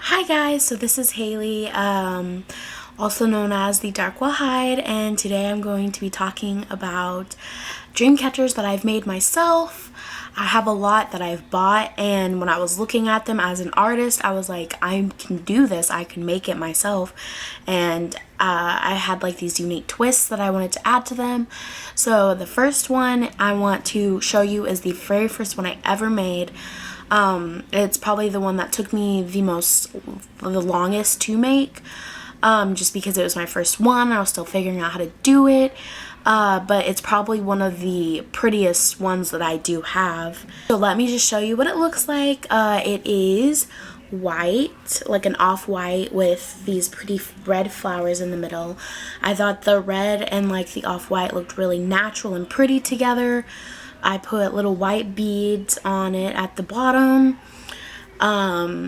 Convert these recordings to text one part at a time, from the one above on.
Hi guys, so this is Haley, also known as the Darkwell Hyde, and today I'm going to be talking about dream catchers that I've made myself. I have a lot that I've bought, and when I was looking at them as an artist, I was like, I can do this, I can make it myself. And I had like these unique twists that I wanted to add to them. So the first one I want to show you is the very first one I ever made. It's probably the one that took me the longest to make, just because it was my first one. I was still figuring out how to do it, but it's probably one of the prettiest ones that I do have. So let me just show you what it looks like. It is white, like an off-white with these pretty red flowers in the middle. I thought the red and like the off-white looked really natural and pretty together. I put little white beads on it at the bottom. Let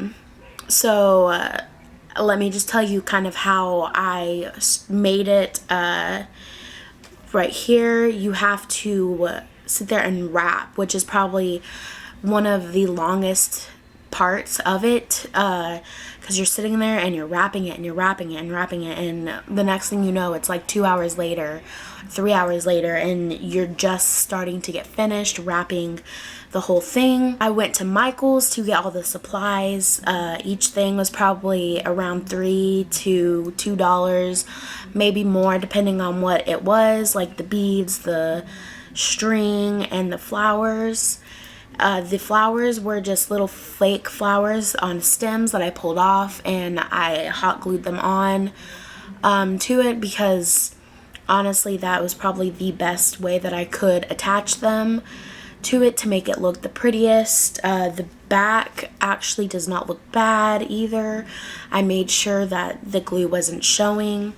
me just tell you kind of how I made it. Right here, you have to sit there and wrap, which is probably one of the longest parts of it, because you're sitting there and you're wrapping it and you're wrapping it and wrapping it, and the next thing you know, it's like 2 hours later, 3 hours later, and you're just starting to get finished wrapping the whole thing. I went to Michael's to get all the supplies. Each thing was probably around $3 to $2, maybe more depending on what it was, like the beads, the string, and the flowers. The flowers were just little fake flowers on stems that I pulled off, and I hot glued them on to it because honestly that was probably the best way that I could attach them to it to make it look the prettiest. The back actually does not look bad either. I made sure that the glue wasn't showing.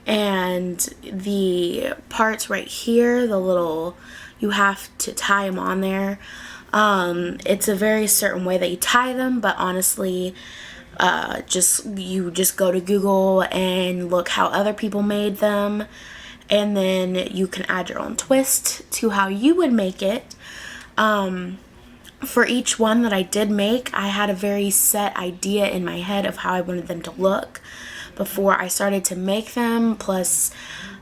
And the parts right here, you have to tie them on there. It's a very certain way that you tie them, but honestly, you just go to Google and look how other people made them, and then you can add your own twist to how you would make it. For each one that I did make, I had a very set idea in my head of how I wanted them to look before I started to make them, plus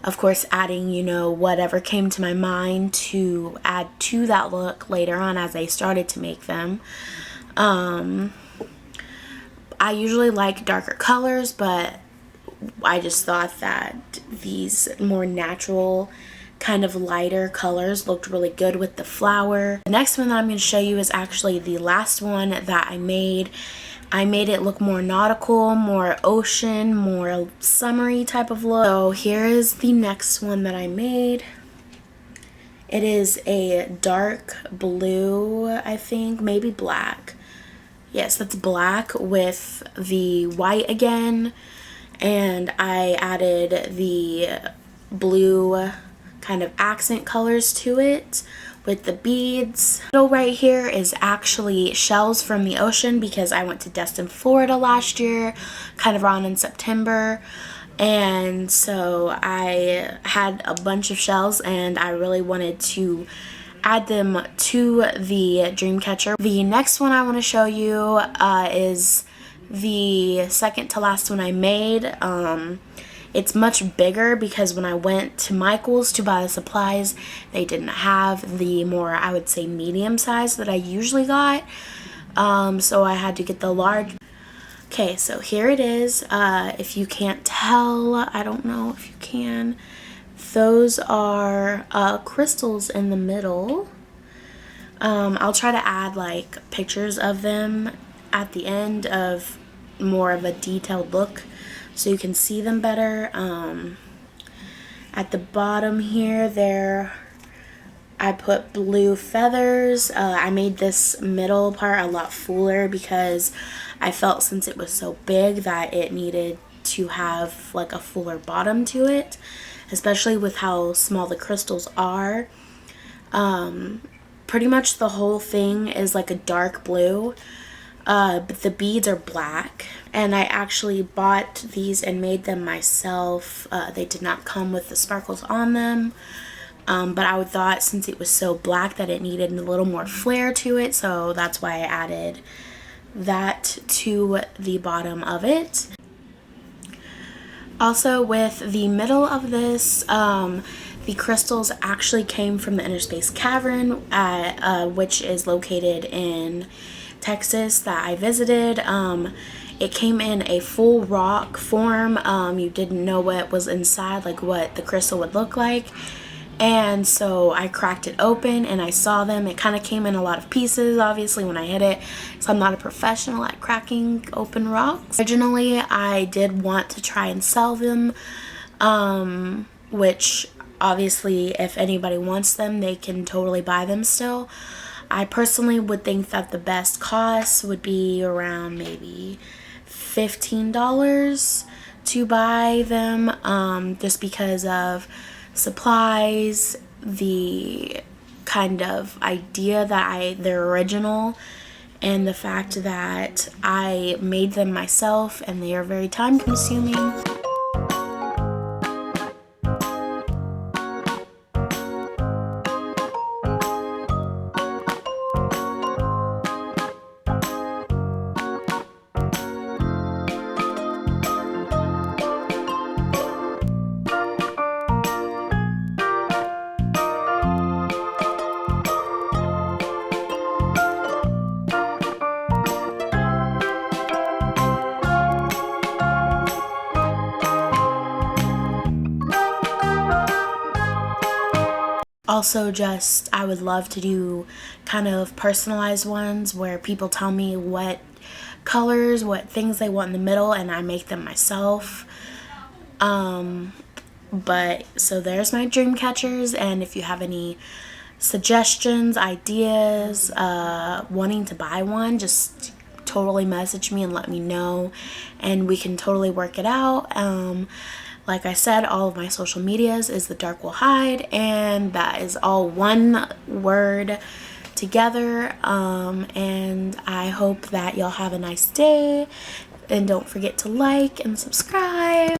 of course adding, whatever came to my mind to add to that look later on as I started to make them. I usually like darker colors, but I just thought that these more natural kind of lighter colors looked really good with the flower. The next one that I'm going to show you is actually the last one that I made. I made it look more nautical, more ocean, more summery type of look. So here is the next one that I made. It is a dark blue, I think, maybe black. Yes, that's black with the white again. And I added the blue kind of accent colors to it with the beads. Middle right here is actually shells from the ocean because I went to Destin, Florida last year, kind of around in September. And so I had a bunch of shells and I really wanted to add them to the dream catcher. The next one I want to show you is the second to last one I made. It's much bigger because when I went to Michael's to buy the supplies, they didn't have the more, I would say, medium size that I usually got. So I had to get the large. Okay, so here it is. If you can't tell, I don't know if you can. Those are crystals in the middle. I'll try to add like pictures of them at the end of more of a detailed look so you can see them better. At the bottom here, I put blue feathers. I made this middle part a lot fuller because I felt since it was so big that it needed to have like a fuller bottom to it, especially with how small the crystals are. Pretty much the whole thing is like a dark blue, but the beads are black, and I actually bought these and made them myself. They did not come with the sparkles on them, but I thought since it was so black that it needed a little more flair to it, so that's why I added that to the bottom of it. Also, with the middle of this, the crystals actually came from the Inner Space Cavern, which is located in Texas, that I visited. It came in a full rock form. You didn't know what was inside, like what the crystal would look like. And so I cracked it open and I saw them. It kind of came in a lot of pieces, obviously, when I hit it. So I'm not a professional at cracking open rocks. Originally, I did want to try and sell them, which obviously if anybody wants them, they can totally buy them still. I personally would think that the best cost would be around maybe $15 to buy them, just because of supplies, the kind of idea that they're original, and the fact that I made them myself and they are very time consuming. Also, just I would love to do kind of personalized ones where people tell me what colors, what things they want in the middle, and I make them myself. But so there's my dream catchers, and if you have any suggestions, ideas, wanting to buy one, just totally message me and let me know, and we can totally work it out. Like I said, all of my social medias is The Dark Will Hide, and that is all one word together. And I hope that y'all have a nice day, and don't forget to like and subscribe.